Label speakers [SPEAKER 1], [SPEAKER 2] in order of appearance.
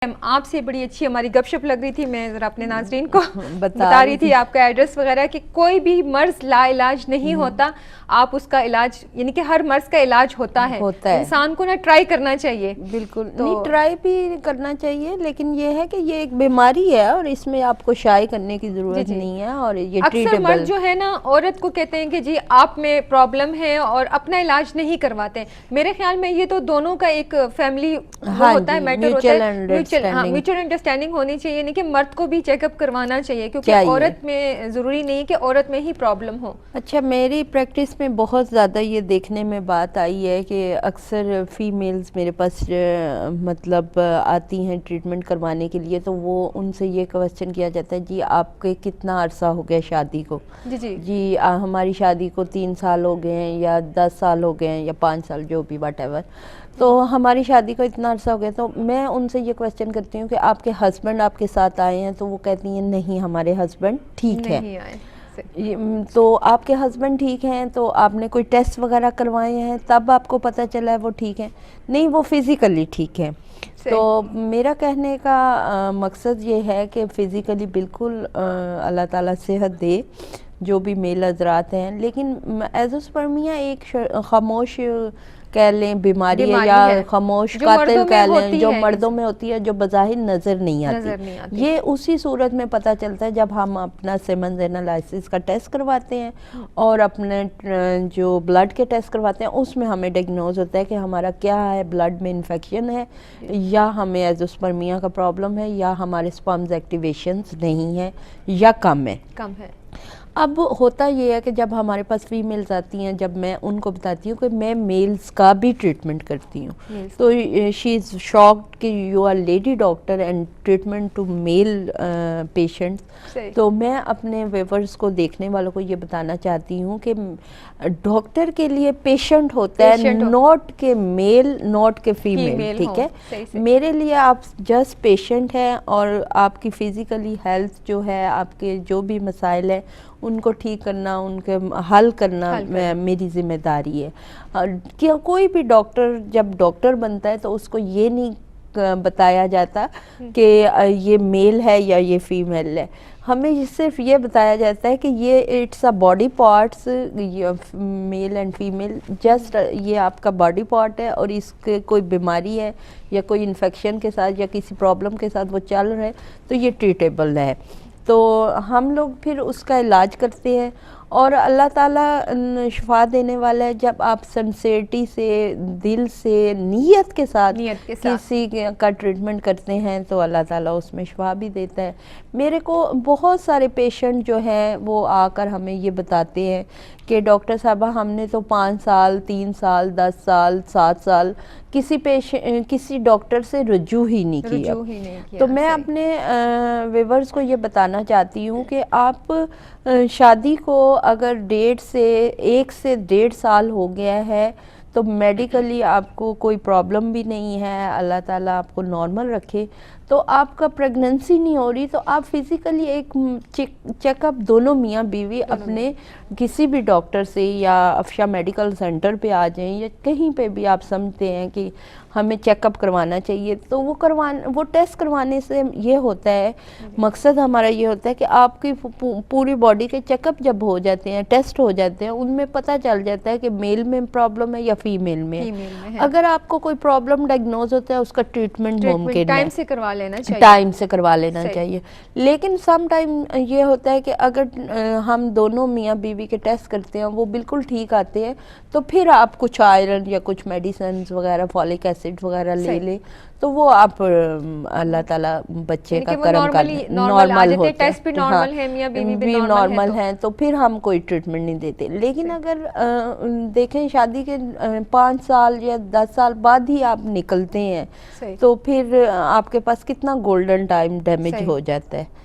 [SPEAKER 1] आपसे बड़ी अच्छी हमारी गपशप लग रही थी। मैं जरा अपने नाज़रीन को बता रही थी आपका एड्रेस वगैरह कि कोई भी मर्ज ला इलाज नहीं होता, आप उसका इलाज यानी कि हर मर्ज का इलाज होता है। इंसान को ना ट्राई करना चाहिए।
[SPEAKER 2] बिल्कुल तो नहीं, ट्राई भी करना चाहिए, लेकिन ये है कि ये एक बीमारी है और इसमें आपको शाई करने की जरूरत नहीं है। और ये
[SPEAKER 1] अक्सर मर्द जो है ना औरत को कहते हैं कि जी आप में प्रॉब्लम है और अपना इलाज नहीं करवाते। मेरे ख्याल में ये तो दोनों का एक फैमिली होता है, मैटर होता है, म्यूचुअल अंडरस्टैंडिंग होनी चाहिए। नहीं कि मर्द को भी चेकअप करवाना चाहिए, क्योंकि औरत में जरूरी नहीं कि औरत में ही प्रॉब्लम हो।
[SPEAKER 2] अच्छा, मेरी प्रैक्टिस में बहुत ज़्यादा ये देखने में बात आई है कि अक्सर फीमेल्स मेरे पास मतलब आती हैं ट्रीटमेंट करवाने के लिए, तो वो उनसे ये क्वेश्चन किया जाता है, जी आपके कितना अरसा हो गया शादी को? जी हमारी शादी को 3 साल हो गए हैं या 10 साल हो गए हैं या 5 साल, जो भी व्हाटएवर। तो हमारी शादी को इतना अरसा हो गया। तो मैं उनसे ये क्वेश्चन करती हूँ कि आपके हस्बैंड आपके साथ आए हैं? तो वो कहती हैं नहीं, हमारे हस्बैंड ठीक है। तो आपके हस्बैंड ठीक हैं तो आपने कोई टेस्ट वगैरह करवाए हैं तब आपको पता चला है वो ठीक है? नहीं, वो फिज़िकली ठीक है। तो मेरा कहने का मकसद ये है कि फ़िज़िकली बिल्कुल अल्लाह ताला सेहत दे जो भी मेल हज़रात हैं, लेकिन एज़ोस्पर्मिया एक खामोश कह लें बीमारी है या खामोश कातिल कह लें, जो मर्दों में होती है, जो बज़ाहिर नज़र नहीं आती। ये उसी सूरत में पता चलता है जब हम अपना सिमन्स एनालिसिस का टेस्ट करवाते हैं और अपने जो ब्लड के टेस्ट करवाते हैं, उसमें हमें डायग्नोज होता है कि हमारा क्या है, ब्लड में इन्फेक्शन है या हमें एज़ोस्पर्मिया का प्रॉब्लम है या हमारे स्पर्म्स एक्टिवेशंस नहीं है या कम है। अब होता ये है कि जब हमारे पास फीमेल्स आती हैं, जब मैं उनको बताती हूँ कि मैं मेल्स का भी ट्रीटमेंट करती हूँ, तो शी इज़ शॉक्ड कि you are lady doctor and treatment to male patients. तो मैं अपने व्यूअर्स को, देखने वालों को ये बताना चाहती हूँ कि डॉक्टर के लिए पेशेंट होता है, नॉट के मेल, नॉट के फीमेल, ठीक है? मेरे लिए आप जस्ट पेशेंट हैं और आपकी फ़िज़िकली हेल्थ जो है, आपके जो भी मसाइल हैं उनको ठीक करना, उनके हल करना मेरी ज़िम्मेदारी है। कि कोई भी डॉक्टर जब डॉक्टर बनता है तो उसको ये नहीं बताया जाता कि ये मेल है या ये फीमेल है। हमें सिर्फ ये बताया जाता है कि ये it's a body parts, male and female, just ये आपका बॉडी पार्ट है और इसके कोई बीमारी है या कोई इन्फेक्शन के साथ या किसी प्रॉब्लम के साथ वो चल रहा है तो ये ट्रीटेबल है। तो हम लोग फिर उसका इलाज करते हैं और अल्लाह ताला शिफा देने वाला है। जब आप सिंसियरिटी से, दिल से, नीयत के साथ किसी का ट्रीटमेंट करते हैं तो अल्लाह ताला उसमें शिफा भी देता है। मेरे को बहुत सारे पेशेंट जो हैं वो आकर हमें ये बताते हैं कि डॉक्टर साहबा हमने तो 5 साल, 3 साल, 10 साल, 7 साल किसी डॉक्टर से रुजू ही नहीं किया। तो मैं अपने व्यूअर्स को ये बताना चाहती हूँ कि आप शादी को अगर 1 से 1.5 साल हो गया है तो मेडिकली आपको कोई प्रॉब्लम भी नहीं है, अल्लाह ताला आपको नॉर्मल रखे, तो आपका प्रेगनेंसी नहीं हो रही, तो आप फिज़िकली एक चेकअप दोनों मियाँ बीवी अपने किसी भी डॉक्टर से या अफशा मेडिकल सेंटर पे आ जाएं या कहीं पे भी आप समझते हैं कि हमें चेकअप करवाना चाहिए, तो वो टेस्ट करवाने से ये होता है, मकसद हमारा ये होता है कि आपकी पूरी बॉडी के चेकअप जब हो जाते हैं, टेस्ट हो जाते हैं, उनमें पता चल जाता है कि मेल में प्रॉब्लम है या फीमेल में है। अगर आपको कोई प्रॉब्लम डायग्नोज होता है उसका ट्रीटमेंट मुमकिन है, टाइम से करवा लेना चाहिए। लेकिन सम टाइम ये होता है कि अगर हम दोनों मियाँ बीवी के टेस्ट करते हैं वो बिल्कुल ठीक आते हैं, तो फिर आप कुछ आयरन या कुछ मेडिसिन वगैरह, फॉलिक एसिड वगैरह ले तो वो आप अल्लाह ताला बच्चे का करम कर नॉर्मल होते हैं, टेस्ट भी नॉर्मल है, मियां बीवी भी नॉर्मल हैं, तो फिर हम कोई ट्रीटमेंट नहीं देते। लेकिन अगर देखें शादी के 5 साल या 10 साल बाद ही आप निकलते हैं तो फिर आपके पास कितना गोल्डन टाइम डैमेज हो जाता है।